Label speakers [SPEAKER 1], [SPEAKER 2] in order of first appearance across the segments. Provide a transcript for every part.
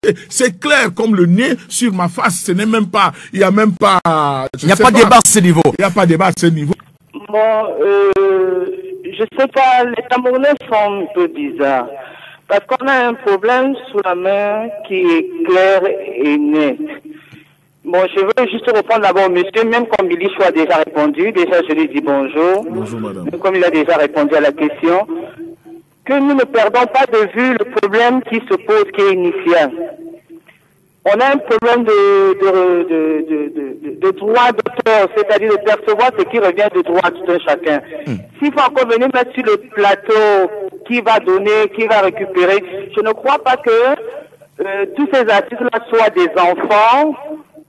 [SPEAKER 1] vérité. C'est clair comme le nez sur ma face. Ce n'est même pas, il n'y a même pas...
[SPEAKER 2] Il n'y a pas de débat à ce niveau.
[SPEAKER 1] Il n'y a pas de débat à ce niveau.
[SPEAKER 3] Bon, je sais pas, les Camerounais sont un peu bizarres. Parce qu'on a un problème sous la main qui est clair et net. Bon, je veux juste répondre d'abord au monsieur, même comme Billy Chou a déjà répondu. Déjà, je lui dis bonjour.
[SPEAKER 1] Bonjour, madame.
[SPEAKER 3] Même comme il a déjà répondu à la question. Que nous ne perdons pas de vue le problème qui se pose, qui est initial. On a un problème de droit d'auteur, c'est-à-dire de percevoir ce qui revient de droit à tout un chacun. S'il faut encore venir mettre sur le plateau qui va donner, qui va récupérer, je ne crois pas que tous ces artistes-là soient des enfants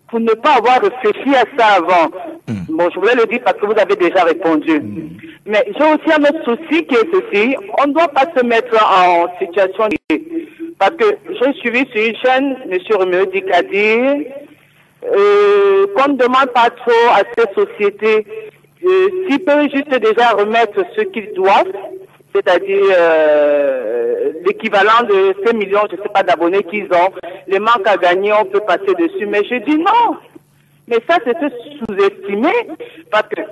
[SPEAKER 3] pour ne pas avoir réfléchi à ça avant. Bon, je voulais le dire parce que vous avez déjà répondu. Mais j'ai aussi un autre souci qui est ceci, on ne doit pas se mettre en situation de... Parce que j'ai suivi sur une chaîne, M. Roméo Dikadir, qu'on ne demande pas trop à ces sociétés s'ils peuvent juste déjà remettre ce qu'ils doivent, c'est-à-dire l'équivalent de ces millions, je ne sais pas, d'abonnés qu'ils ont, les manques à gagner, on peut passer dessus. Mais je dis non. Mais ça, c'était sous-estimé, parce que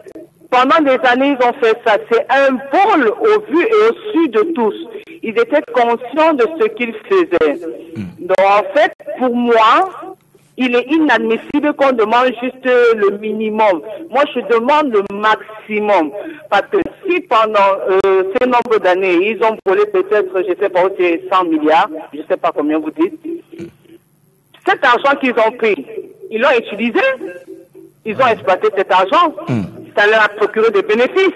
[SPEAKER 3] pendant des années, ils ont fait ça. C'est un vol au vu et au su de tous. Ils étaient conscients de ce qu'ils faisaient. Donc, en fait, pour moi, il est inadmissible qu'on demande juste le minimum. Moi, je demande le maximum. Parce que si pendant ces nombres d'années, ils ont volé peut-être, je ne sais pas, 100 milliards, je ne sais pas combien vous dites, cet argent qu'ils ont pris, ils l'ont utilisé, ils ont exploité cet argent, ça leur a procuré des bénéfices.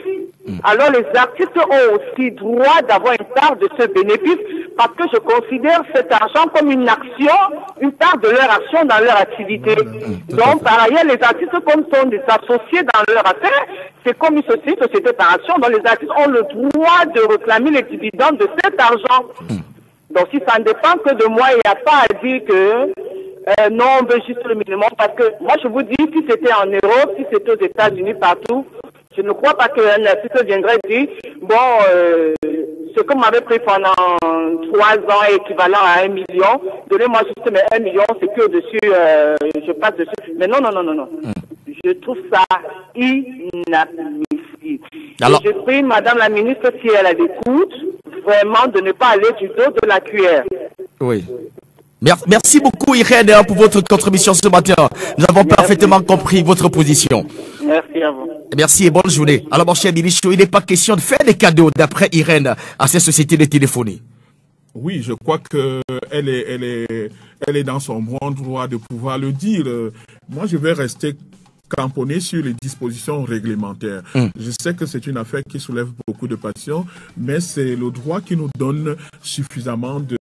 [SPEAKER 3] Alors les artistes ont aussi droit d'avoir une part de ce bénéfice parce que je considère cet argent comme une action, une part de leur action dans leur activité. Donc par ailleurs, les artistes comme sont des associés dans leur affaire, c'est comme une société par action, donc les artistes ont le droit de réclamer les dividendes de cet argent. Donc si ça ne dépend que de moi, il n'y a pas à dire que non, on veut juste le minimum parce que moi je vous dis, si c'était en Europe, si c'était aux États-Unis, partout, je ne crois pas qu'un artiste viendrait dire, bon, ce que m'avait pris pendant 3 ans est équivalent à 1 million, donnez-moi juste mais 1 million, c'est que au-dessus, je passe dessus. Mais non. Je trouve ça inadmissible. Alors... je prie Madame la ministre, si elle a l'écoute, vraiment de ne pas aller du dos de la cuillère.
[SPEAKER 2] Oui. Merci beaucoup Irène pour votre contribution ce matin. Nous avons parfaitement compris votre position.
[SPEAKER 3] Merci à vous.
[SPEAKER 2] Merci et bonne journée. Alors mon cher Billy Chou, il n'est pas question de faire des cadeaux d'après Irène à ces sociétés de téléphonie.
[SPEAKER 1] Oui, je crois que elle est dans son bon droit de pouvoir le dire. Moi, je vais rester cramponné sur les dispositions réglementaires. Je sais que c'est une affaire qui soulève beaucoup de passion, mais c'est le droit qui nous donne suffisamment de